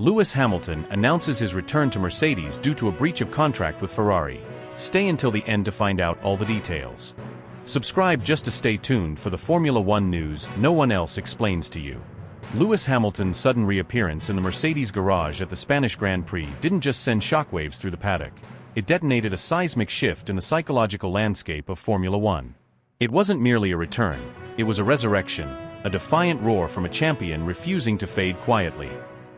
Lewis Hamilton announces his return to Mercedes due to a breach of contract with Ferrari. Stay until the end to find out all the details. Subscribe just to stay tuned for the Formula One news no one else explains to you. Lewis Hamilton's sudden reappearance in the Mercedes garage at the Spanish Grand Prix didn't just send shockwaves through the paddock. It detonated a seismic shift in the psychological landscape of Formula One. It wasn't merely a return, it was a resurrection, a defiant roar from a champion refusing to fade quietly.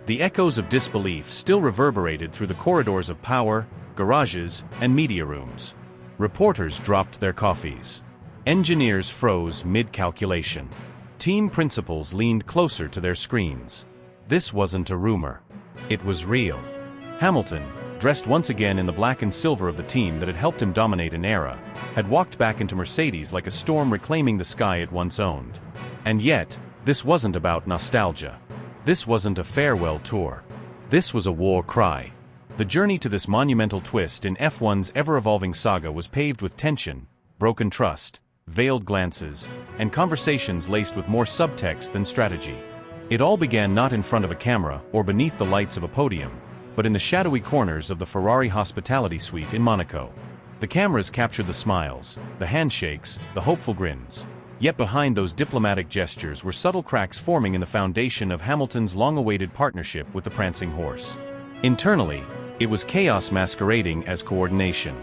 The echoes of disbelief still reverberated through the corridors of power, garages, and media rooms. Reporters dropped their coffees. Engineers froze mid-calculation. Team principals leaned closer to their screens. This wasn't a rumor. It was real. Hamilton, dressed once again in the black and silver of the team that had helped him dominate an era, had walked back into Mercedes like a storm reclaiming the sky it once owned. And yet, this wasn't about nostalgia. This wasn't a farewell tour. This was a war cry. The journey to this monumental twist in F1's ever-evolving saga was paved with tension, broken trust, veiled glances, and conversations laced with more subtext than strategy. It all began not in front of a camera or beneath the lights of a podium, but in the shadowy corners of the Ferrari hospitality suite in Monaco. The cameras captured the smiles, the handshakes, the hopeful grins. Yet behind those diplomatic gestures were subtle cracks forming in the foundation of Hamilton's long-awaited partnership with the prancing horse. Internally, it was chaos masquerading as coordination.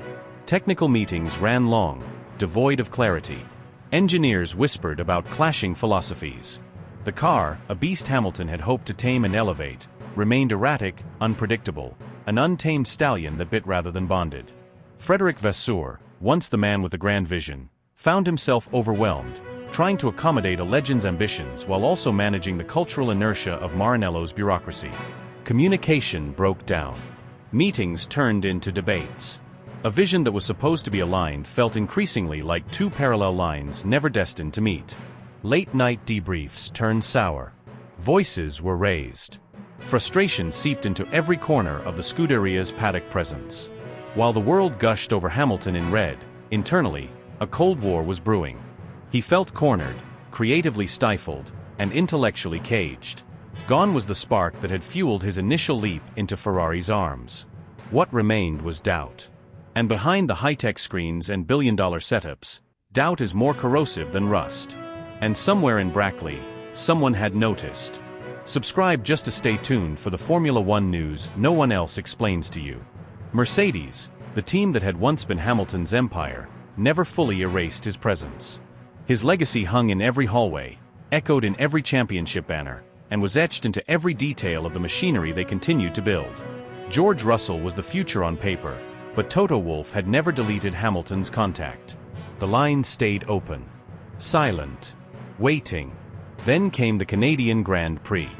Technical meetings ran long, devoid of clarity. Engineers whispered about clashing philosophies. The car, a beast Hamilton had hoped to tame and elevate, remained erratic, unpredictable, an untamed stallion that bit rather than bonded. Frédéric Vasseur, once the man with the grand vision, found himself overwhelmed, trying to accommodate a legend's ambitions while also managing the cultural inertia of Maranello's bureaucracy. Communication broke down. Meetings turned into debates. A vision that was supposed to be aligned felt increasingly like two parallel lines never destined to meet. Late-night debriefs turned sour. Voices were raised. Frustration seeped into every corner of the Scuderia's paddock presence. While the world gushed over Hamilton in red, internally, a cold war was brewing. He felt cornered, creatively stifled, and intellectually caged. Gone was the spark that had fueled his initial leap into Ferrari's arms. What remained was doubt. And behind the high-tech screens and billion-dollar setups, doubt is more corrosive than rust. And somewhere in Brackley, someone had noticed. Subscribe just to stay tuned for the Formula One news no one else explains to you. Mercedes, the team that had once been Hamilton's empire, never fully erased his presence. His legacy hung in every hallway, echoed in every championship banner, and was etched into every detail of the machinery they continued to build. George Russell was the future on paper, but Toto Wolff had never deleted Hamilton's contact. The line stayed open. Silent. Waiting. Then came the Canadian Grand Prix.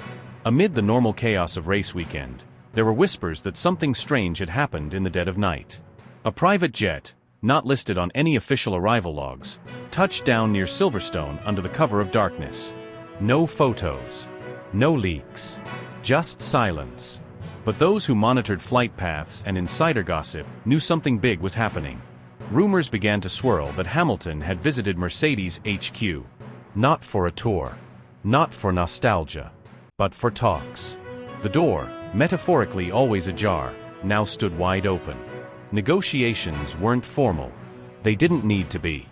Amid the normal chaos of race weekend, there were whispers that something strange had happened in the dead of night. A private jet, not listed on any official arrival logs, touched down near Silverstone under the cover of darkness. No photos. No leaks. Just silence. But those who monitored flight paths and insider gossip knew something big was happening. Rumors began to swirl that Hamilton had visited Mercedes HQ. Not for a tour. Not for nostalgia. But for talks. The door, metaphorically always ajar, now stood wide open. Negotiations weren't formal. They didn't need to be.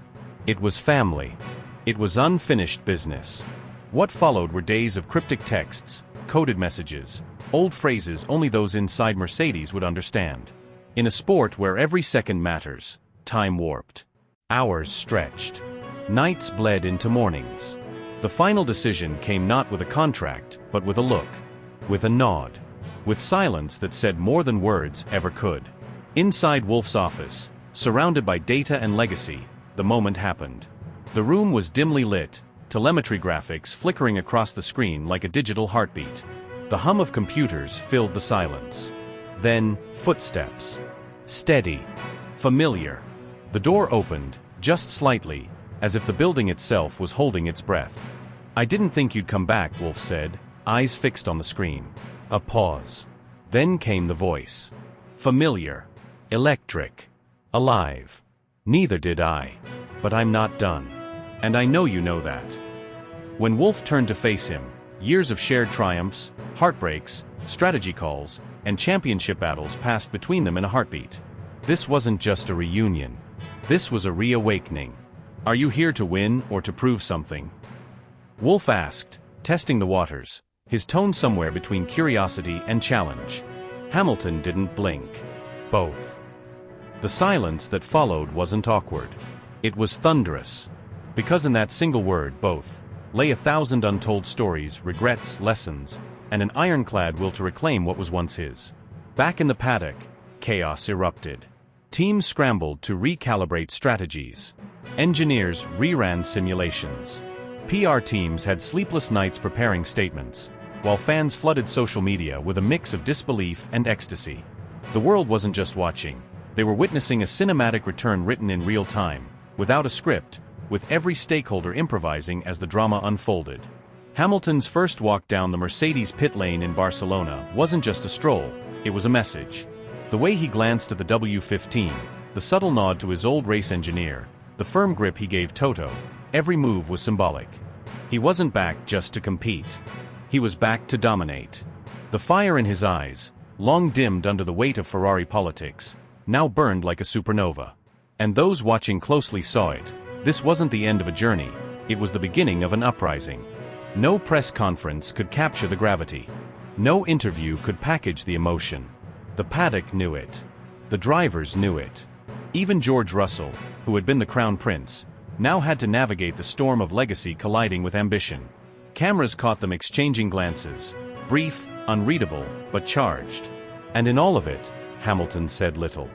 It was family. It was unfinished business. What followed were days of cryptic texts, coded messages, old phrases only those inside Mercedes would understand. In a sport where every second matters, time warped. Hours stretched. Nights bled into mornings. The final decision came not with a contract, but with a look. With a nod. With silence that said more than words ever could. Inside Wolff's office, surrounded by data and legacy, the moment happened. The room was dimly lit, telemetry graphics flickering across the screen like a digital heartbeat. The hum of computers filled the silence. Then, footsteps. Steady. Familiar. The door opened, just slightly, as if the building itself was holding its breath. "I didn't think you'd come back," Wolff said, eyes fixed on the screen. A pause. Then came the voice. Familiar. Electric. Alive. "Neither did I. But I'm not done. And I know you know that." When Wolff turned to face him, years of shared triumphs, heartbreaks, strategy calls, and championship battles passed between them in a heartbeat. This wasn't just a reunion. This was a reawakening. Are you here to win or to prove something? Wolff asked, testing the waters, his tone somewhere between curiosity and challenge. Hamilton didn't blink. Both. The silence that followed wasn't awkward. It was thunderous. Because in that single word, both, lay 1,000 untold stories, regrets, lessons, and an ironclad will to reclaim what was once his. Back in the paddock, chaos erupted. Teams scrambled to recalibrate strategies. Engineers reran simulations. PR teams had sleepless nights preparing statements, while fans flooded social media with a mix of disbelief and ecstasy. The world wasn't just watching. They were witnessing a cinematic return written in real time, without a script, with every stakeholder improvising as the drama unfolded. Hamilton's first walk down the Mercedes pit lane in Barcelona wasn't just a stroll, it was a message. The way he glanced at the W15, the subtle nod to his old race engineer, the firm grip he gave Toto, every move was symbolic. He wasn't back just to compete. He was back to dominate. The fire in his eyes, long dimmed under the weight of Ferrari politics, now burned like a supernova. And those watching closely saw it. This wasn't the end of a journey, it was the beginning of an uprising. No press conference could capture the gravity. No interview could package the emotion. The paddock knew it. The drivers knew it. Even George Russell, who had been the crown prince, now had to navigate the storm of legacy colliding with ambition. Cameras caught them exchanging glances, brief, unreadable, but charged. And in all of it, Hamilton said little.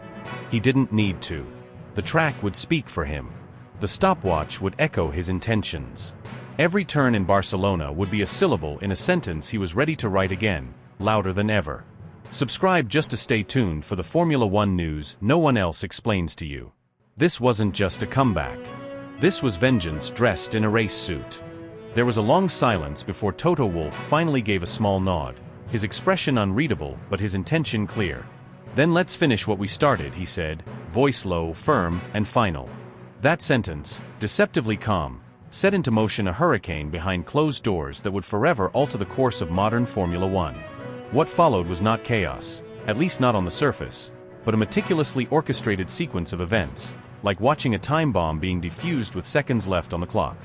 He didn't need to. The track would speak for him. The stopwatch would echo his intentions. Every turn in Barcelona would be a syllable in a sentence he was ready to write again, louder than ever. Subscribe just to stay tuned for the Formula One news no one else explains to you. This wasn't just a comeback. This was vengeance dressed in a race suit. There was a long silence before Toto Wolff finally gave a small nod, his expression unreadable but his intention clear. Then let's finish what we started, he said, voice low, firm, and final. That sentence, deceptively calm, set into motion a hurricane behind closed doors that would forever alter the course of modern Formula One. What followed was not chaos, at least not on the surface, but a meticulously orchestrated sequence of events, like watching a time bomb being defused with seconds left on the clock.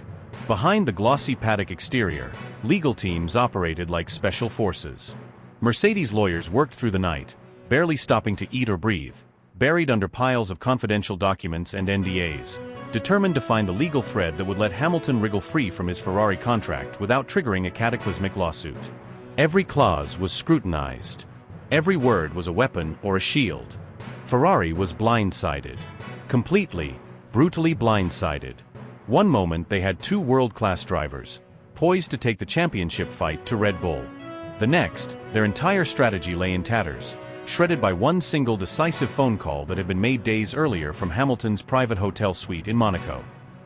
Behind the glossy paddock exterior, legal teams operated like special forces. Mercedes lawyers worked through the night, barely stopping to eat or breathe, buried under piles of confidential documents and NDAs, determined to find the legal thread that would let Hamilton wriggle free from his Ferrari contract without triggering a cataclysmic lawsuit. Every clause was scrutinized. Every word was a weapon or a shield. Ferrari was blindsided. Completely, brutally blindsided. One moment they had two world-class drivers, poised to take the championship fight to Red Bull. The next, their entire strategy lay in tatters, shredded by one single decisive phone call that had been made days earlier from Hamilton's private hotel suite in Monaco.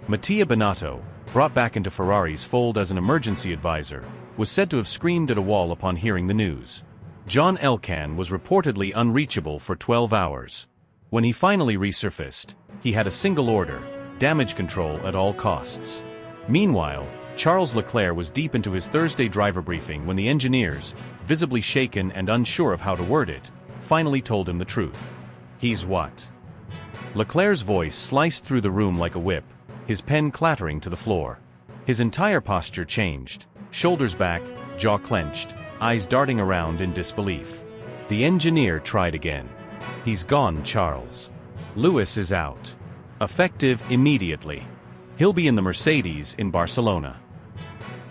Mattia Binotto, brought back into Ferrari's fold as an emergency advisor, was said to have screamed at a wall upon hearing the news. John Elkann was reportedly unreachable for 12 hours. When he finally resurfaced, he had a single order: damage control at all costs. Meanwhile, Charles Leclerc was deep into his Thursday driver briefing when the engineers, visibly shaken and unsure of how to word it, finally told him the truth. He's what? Leclerc's voice sliced through the room like a whip, his pen clattering to the floor. His entire posture changed, shoulders back, jaw clenched, eyes darting around in disbelief. The engineer tried again. He's gone, Charles. Lewis is out. Effective immediately. He'll be in the Mercedes in Barcelona.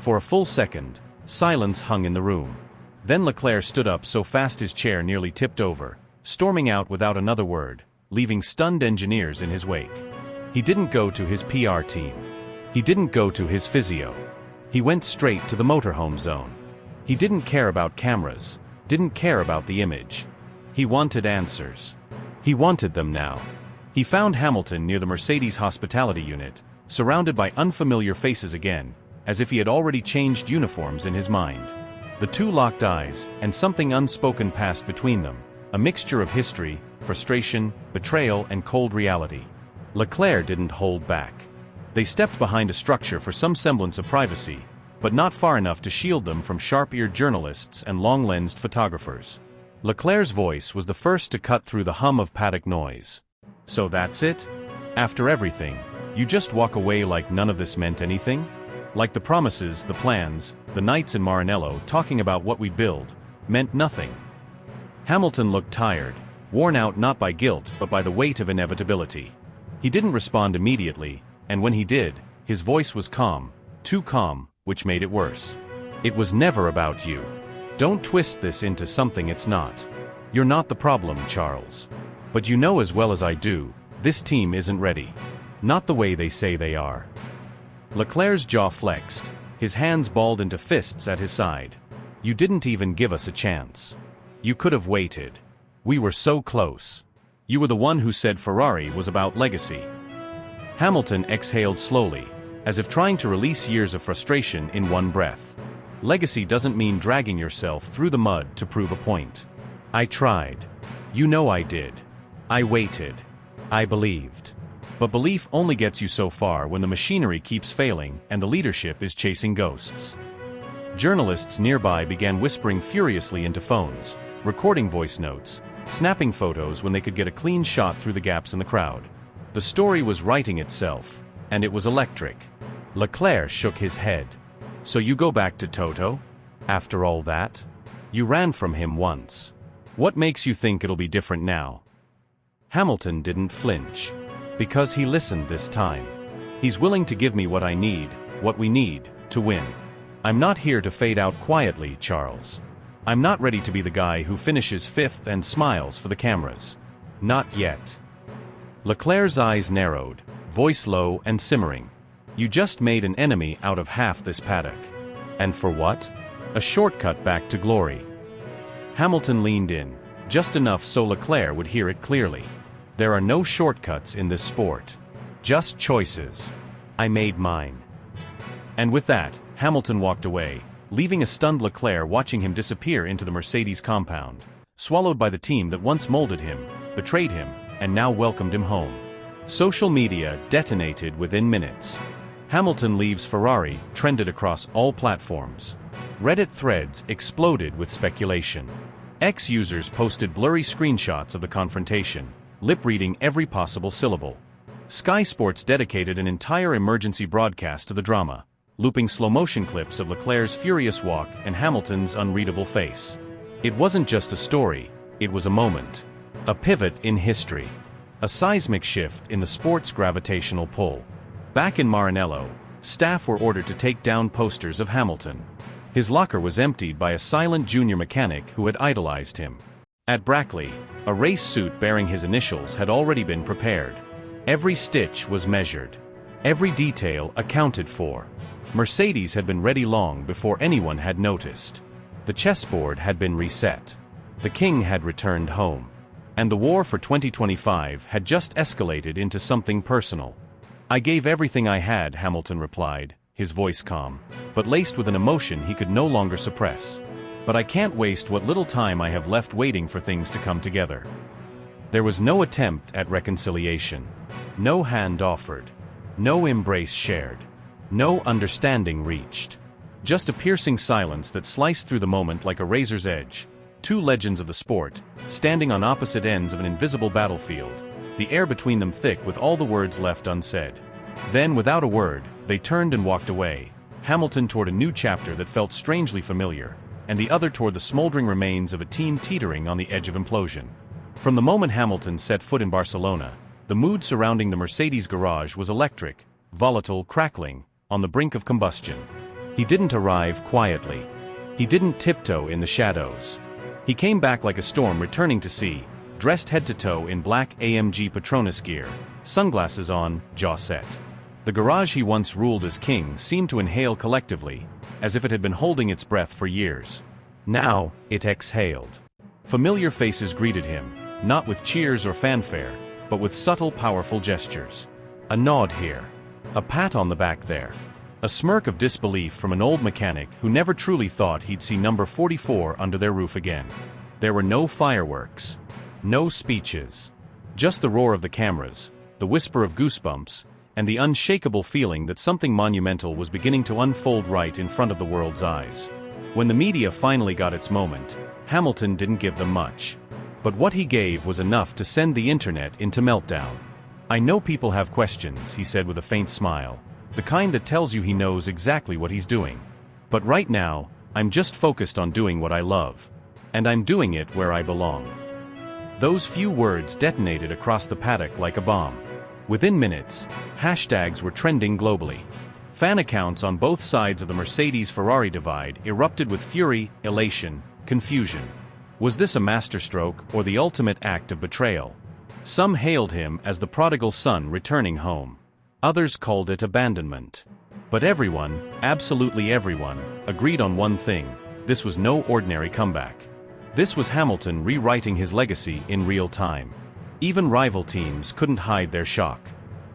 For a full second, silence hung in the room. Then Leclerc stood up so fast his chair nearly tipped over, storming out without another word, leaving stunned engineers in his wake. He didn't go to his PR team. He didn't go to his physio. He went straight to the motorhome zone. He didn't care about cameras, didn't care about the image. He wanted answers. He wanted them now. He found Hamilton near the Mercedes hospitality unit, surrounded by unfamiliar faces again, as if he had already changed uniforms in his mind. The two locked eyes, and something unspoken passed between them, a mixture of history, frustration, betrayal, and cold reality. Leclerc didn't hold back. They stepped behind a structure for some semblance of privacy, but not far enough to shield them from sharp-eared journalists and long-lensed photographers. Leclerc's voice was the first to cut through the hum of paddock noise. "So that's it? After everything, you just walk away like none of this meant anything? Like the promises, the plans, the nights in Maranello talking about what we'd build, meant nothing?" Hamilton looked tired, worn out not by guilt but by the weight of inevitability. He didn't respond immediately, and when he did, his voice was calm, too calm, which made it worse. "It was never about you. Don't twist this into something it's not. You're not the problem, Charles. But you know as well as I do, this team isn't ready. Not the way they say they are." Leclerc's jaw flexed, his hands balled into fists at his side. "You didn't even give us a chance. You could have waited. We were so close. You were the one who said Ferrari was about legacy." Hamilton exhaled slowly, as if trying to release years of frustration in one breath. "Legacy doesn't mean dragging yourself through the mud to prove a point. I tried. You know I did. I waited. I believed. But belief only gets you so far when the machinery keeps failing and the leadership is chasing ghosts." Journalists nearby began whispering furiously into phones, recording voice notes, snapping photos when they could get a clean shot through the gaps in the crowd. The story was writing itself, and it was electric. Leclerc shook his head. "So you go back to Toto? After all that? You ran from him once. What makes you think it'll be different now?" Hamilton didn't flinch. "Because he listened this time. He's willing to give me what I need, what we need, to win. I'm not here to fade out quietly, Charles. I'm not ready to be the guy who finishes fifth and smiles for the cameras. Not yet." Leclerc's eyes narrowed, voice low and simmering. "You just made an enemy out of half this paddock. And for what? A shortcut back to glory." Hamilton leaned in, just enough so Leclerc would hear it clearly. "There are no shortcuts in this sport. Just choices. I made mine." And with that, Hamilton walked away, leaving a stunned Leclerc watching him disappear into the Mercedes compound, swallowed by the team that once molded him, betrayed him, and now welcomed him home. Social media detonated within minutes. "Hamilton leaves Ferrari" trended across all platforms. Reddit threads exploded with speculation. X users posted blurry screenshots of the confrontation, lip-reading every possible syllable. Sky Sports dedicated an entire emergency broadcast to the drama, looping slow-motion clips of Leclerc's furious walk and Hamilton's unreadable face. It wasn't just a story, it was a moment. A pivot in history. A seismic shift in the sport's gravitational pull. Back in Maranello, staff were ordered to take down posters of Hamilton. His locker was emptied by a silent junior mechanic who had idolized him. At Brackley, a race suit bearing his initials had already been prepared. Every stitch was measured. Every detail accounted for. Mercedes had been ready long before anyone had noticed. The chessboard had been reset. The king had returned home. And the war for 2025 had just escalated into something personal. "I gave everything I had," Hamilton replied, his voice calm, but laced with an emotion he could no longer suppress. "But I can't waste what little time I have left waiting for things to come together." There was no attempt at reconciliation. No hand offered. No embrace shared. No understanding reached. Just a piercing silence that sliced through the moment like a razor's edge. Two legends of the sport, standing on opposite ends of an invisible battlefield, the air between them thick with all the words left unsaid. Then, without a word, they turned and walked away, Hamilton toward a new chapter that felt strangely familiar, and the other toward the smoldering remains of a team teetering on the edge of implosion. From the moment Hamilton set foot in Barcelona, the mood surrounding the Mercedes garage was electric, volatile, crackling, on the brink of combustion. He didn't arrive quietly. He didn't tiptoe in the shadows. He came back like a storm returning to sea, dressed head to toe in black AMG Petronas gear, sunglasses on, jaw set. The garage he once ruled as king seemed to inhale collectively, as if it had been holding its breath for years. Now, it exhaled. Familiar faces greeted him, not with cheers or fanfare, but with subtle, powerful gestures. A nod here. A pat on the back there. A smirk of disbelief from an old mechanic who never truly thought he'd see number 44 under their roof again. There were no fireworks. No speeches. Just the roar of the cameras, the whisper of goosebumps, and the unshakable feeling that something monumental was beginning to unfold right in front of the world's eyes. When the media finally got its moment, Hamilton didn't give them much. But what he gave was enough to send the internet into meltdown. "I know people have questions," he said with a faint smile, the kind that tells you he knows exactly what he's doing. "But right now, I'm just focused on doing what I love. And I'm doing it where I belong." Those few words detonated across the paddock like a bomb. Within minutes, hashtags were trending globally. Fan accounts on both sides of the Mercedes-Ferrari divide erupted with fury, elation, confusion. Was this a masterstroke or the ultimate act of betrayal? Some hailed him as the prodigal son returning home. Others called it abandonment. But everyone, absolutely everyone, agreed on one thing: this was no ordinary comeback. This was Hamilton rewriting his legacy in real time. Even rival teams couldn't hide their shock.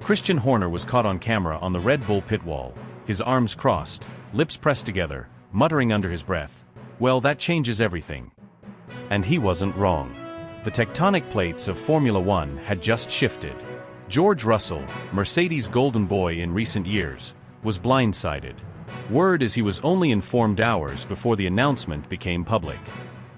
Christian Horner was caught on camera on the Red Bull pit wall, his arms crossed, lips pressed together, muttering under his breath, "Well, that changes everything." And he wasn't wrong. The tectonic plates of Formula One had just shifted. George Russell, Mercedes' golden boy in recent years, was blindsided. Word is he was only informed hours before the announcement became public.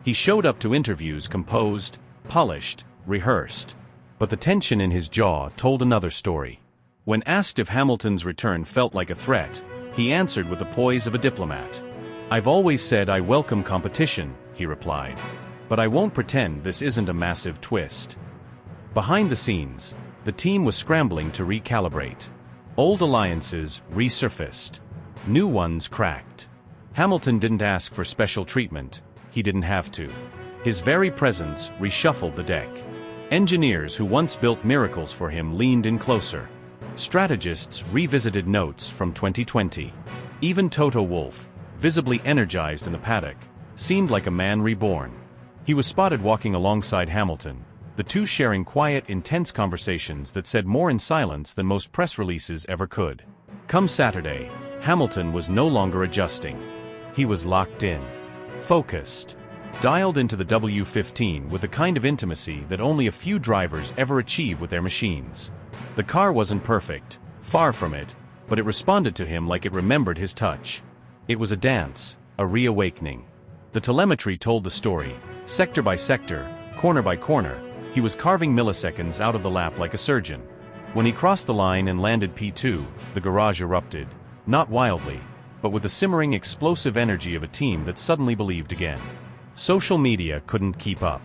He showed up to interviews composed, polished, rehearsed. But the tension in his jaw told another story. When asked if Hamilton's return felt like a threat, he answered with the poise of a diplomat. "I've always said I welcome competition," he replied. "But I won't pretend this isn't a massive twist." Behind the scenes, the team was scrambling to recalibrate. Old alliances resurfaced. New ones cracked. Hamilton didn't ask for special treatment. He didn't have to. His very presence reshuffled the deck. Engineers who once built miracles for him leaned in closer. Strategists revisited notes from 2020. Even Toto Wolff, visibly energized in the paddock, seemed like a man reborn. He was spotted walking alongside Hamilton, the two sharing quiet, intense conversations that said more in silence than most press releases ever could. Come Saturday, Hamilton was no longer adjusting. He was locked in. Focused. Dialed into the W15 with the kind of intimacy that only a few drivers ever achieve with their machines. The car wasn't perfect, far from it, but it responded to him like it remembered his touch. It was a dance, a reawakening. The telemetry told the story, sector by sector, corner by corner. He was carving milliseconds out of the lap like a surgeon. When he crossed the line and landed P2, the garage erupted, not wildly, but with the simmering explosive energy of a team that suddenly believed again. Social media couldn't keep up.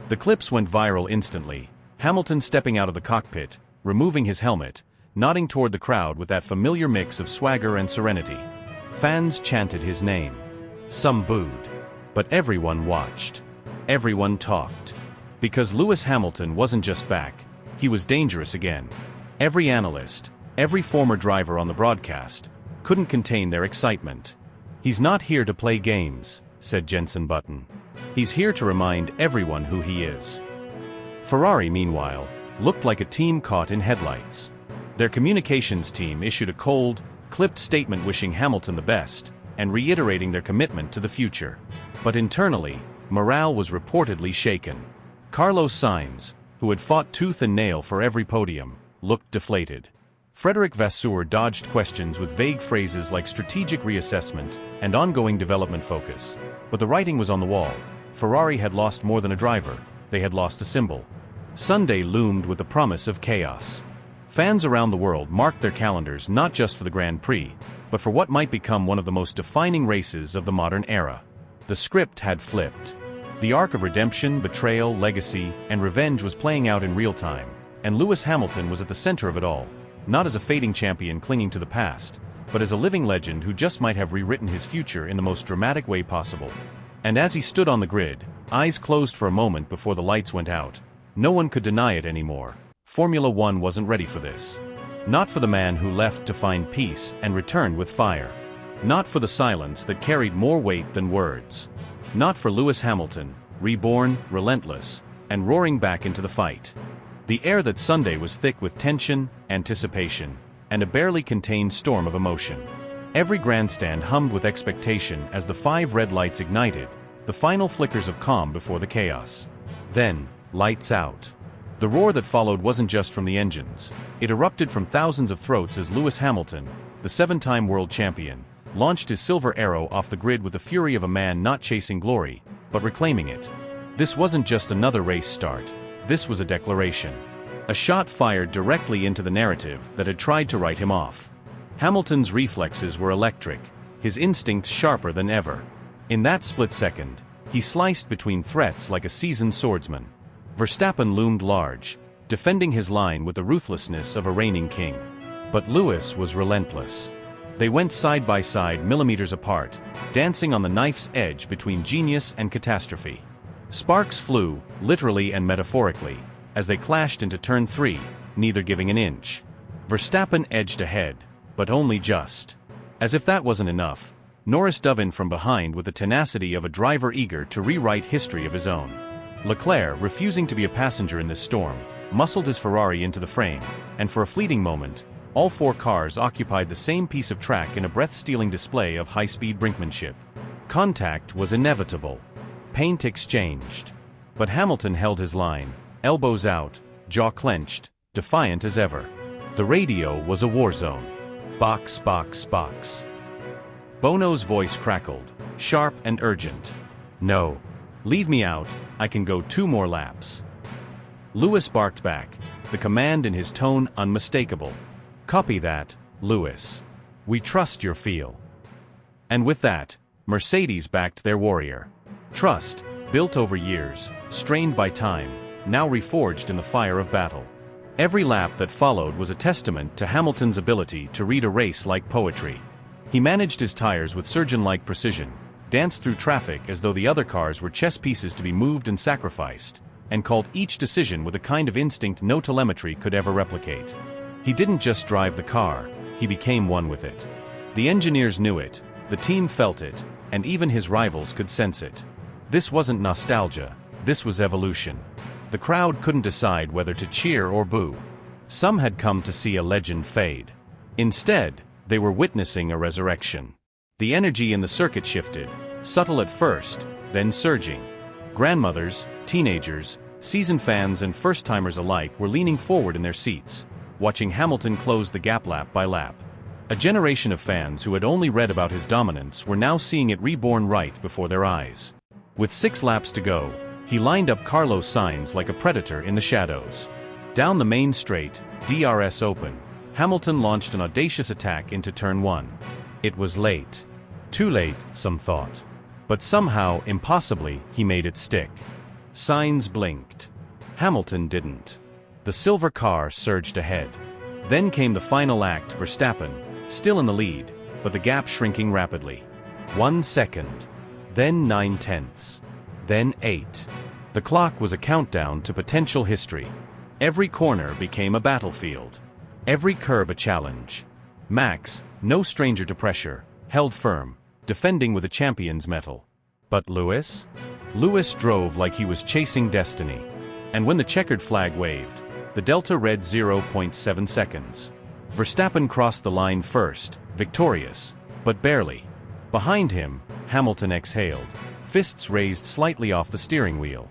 The clips went viral instantly. Hamilton stepping out of the cockpit, removing his helmet, nodding toward the crowd with that familiar mix of swagger and serenity. Fans chanted his name. Some booed. But everyone watched. Everyone talked. Because Lewis Hamilton wasn't just back, he was dangerous again. Every analyst, every former driver on the broadcast, couldn't contain their excitement. "He's not here to play games," said Jenson Button. "He's here to remind everyone who he is." Ferrari, meanwhile, looked like a team caught in headlights. Their communications team issued a cold, clipped statement wishing Hamilton the best, and reiterating their commitment to the future. But internally, morale was reportedly shaken. Carlos Sainz, who had fought tooth and nail for every podium, looked deflated. Frédéric Vasseur dodged questions with vague phrases like strategic reassessment and ongoing development focus. But the writing was on the wall. Ferrari had lost more than a driver, they had lost a symbol. Sunday loomed with the promise of chaos. Fans around the world marked their calendars not just for the Grand Prix, but for what might become one of the most defining races of the modern era. The script had flipped. The arc of redemption, betrayal, legacy, and revenge was playing out in real time, and Lewis Hamilton was at the center of it all. Not as a fading champion clinging to the past, but as a living legend who just might have rewritten his future in the most dramatic way possible. And as he stood on the grid, eyes closed for a moment before the lights went out, no one could deny it anymore. Formula One wasn't ready for this. Not for the man who left to find peace and returned with fire. Not for the silence that carried more weight than words. Not for Lewis Hamilton, reborn, relentless, and roaring back into the fight. The air that Sunday was thick with tension, anticipation, and a barely contained storm of emotion. Every grandstand hummed with expectation as the 5 red lights ignited, the final flickers of calm before the chaos. Then, lights out. The roar that followed wasn't just from the engines. It erupted from thousands of throats as Lewis Hamilton, the 7-time world champion, launched his silver arrow off the grid with the fury of a man not chasing glory, but reclaiming it. This wasn't just another race start. This was a declaration. A shot fired directly into the narrative that had tried to write him off. Hamilton's reflexes were electric, his instincts sharper than ever. In that split second, he sliced between threats like a seasoned swordsman. Verstappen loomed large, defending his line with the ruthlessness of a reigning king. But Lewis was relentless. They went side by side, millimeters apart, dancing on the knife's edge between genius and catastrophe. Sparks flew, literally and metaphorically, as they clashed into turn 3, neither giving an inch. Verstappen edged ahead, but only just. As if that wasn't enough, Norris dove in from behind with the tenacity of a driver eager to rewrite history of his own. Leclerc, refusing to be a passenger in this storm, muscled his Ferrari into the frame, and for a fleeting moment, all 4 cars occupied the same piece of track in a breath-stealing display of high-speed brinkmanship. Contact was inevitable. Paint exchanged. But Hamilton held his line, elbows out, jaw clenched, defiant as ever. The radio was a war zone. Box, box, box. Bono's voice crackled, sharp and urgent. No. Leave me out, I can go 2 more laps. Lewis barked back, the command in his tone unmistakable. Copy that, Lewis. We trust your feel. And with that, Mercedes backed their warrior. Trust, built over years, strained by time, now reforged in the fire of battle. Every lap that followed was a testament to Hamilton's ability to read a race like poetry. He managed his tires with surgeon-like precision, danced through traffic as though the other cars were chess pieces to be moved and sacrificed, and called each decision with a kind of instinct no telemetry could ever replicate. He didn't just drive the car, he became one with it. The engineers knew it, the team felt it, and even his rivals could sense it. This wasn't nostalgia, this was evolution. The crowd couldn't decide whether to cheer or boo. Some had come to see a legend fade. Instead, they were witnessing a resurrection. The energy in the circuit shifted, subtle at first, then surging. Grandmothers, teenagers, seasoned fans and first-timers alike were leaning forward in their seats, watching Hamilton close the gap lap by lap. A generation of fans who had only read about his dominance were now seeing it reborn right before their eyes. With 6 laps to go, he lined up Carlos Sainz like a predator in the shadows. Down the main straight, DRS open, Hamilton launched an audacious attack into turn 1. It was late. Too late, some thought. But somehow, impossibly, he made it stick. Sainz blinked. Hamilton didn't. The silver car surged ahead. Then came the final act, Verstappen, still in the lead, but the gap shrinking rapidly. 1 second. Then 9/10. Then 8. The clock was a countdown to potential history. Every corner became a battlefield. Every curb a challenge. Max, no stranger to pressure, held firm, defending with a champion's mettle. But Lewis? Lewis drove like he was chasing destiny. And when the checkered flag waved, the delta read 0.7 seconds. Verstappen crossed the line first, victorious, but barely. Behind him, Hamilton exhaled, fists raised slightly off the steering wheel.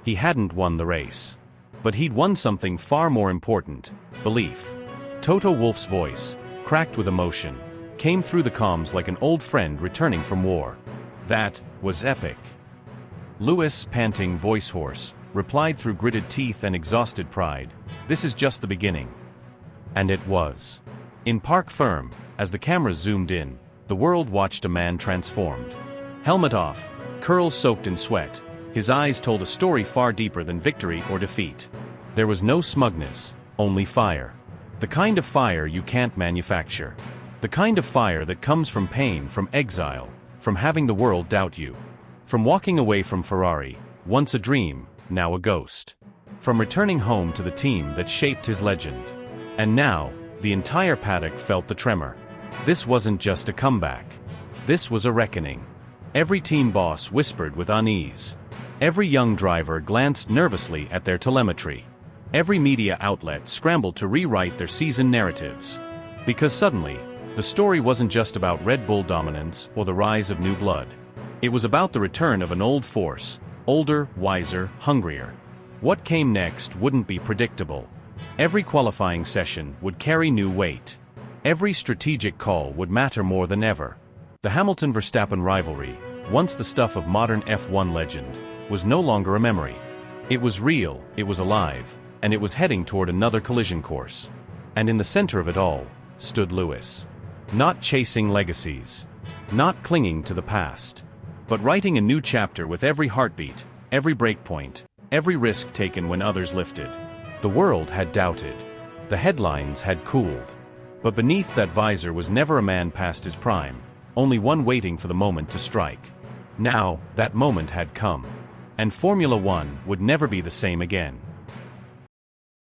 He hadn't won the race. But he'd won something far more important, belief. Toto Wolff's voice, cracked with emotion, came through the comms like an old friend returning from war. That was epic. Lewis, panting voice hoarse, replied through gritted teeth and exhausted pride, "This is just the beginning." And it was. In park firm, as the cameras zoomed in, the world watched a man transformed. Helmet off, curls soaked in sweat, his eyes told a story far deeper than victory or defeat. There was no smugness, only fire. The kind of fire you can't manufacture. The kind of fire that comes from pain, from exile, from having the world doubt you. From walking away from Ferrari, once a dream, now a ghost. From returning home to the team that shaped his legend. And now, the entire paddock felt the tremor. This wasn't just a comeback. This was a reckoning. Every team boss whispered with unease. Every young driver glanced nervously at their telemetry. Every media outlet scrambled to rewrite their season narratives. Because suddenly, the story wasn't just about Red Bull dominance or the rise of new blood. It was about the return of an old force, older, wiser, hungrier. What came next wouldn't be predictable. Every qualifying session would carry new weight. Every strategic call would matter more than ever. The Hamilton-Verstappen rivalry, once the stuff of modern F1 legend, was no longer a memory. It was real, it was alive, and it was heading toward another collision course. And in the center of it all stood Lewis. Not chasing legacies. Not clinging to the past. But writing a new chapter with every heartbeat, every breakpoint, every risk taken when others lifted. The world had doubted. The headlines had cooled. But beneath that visor was never a man past his prime, only one waiting for the moment to strike. Now, that moment had come. And Formula One would never be the same again.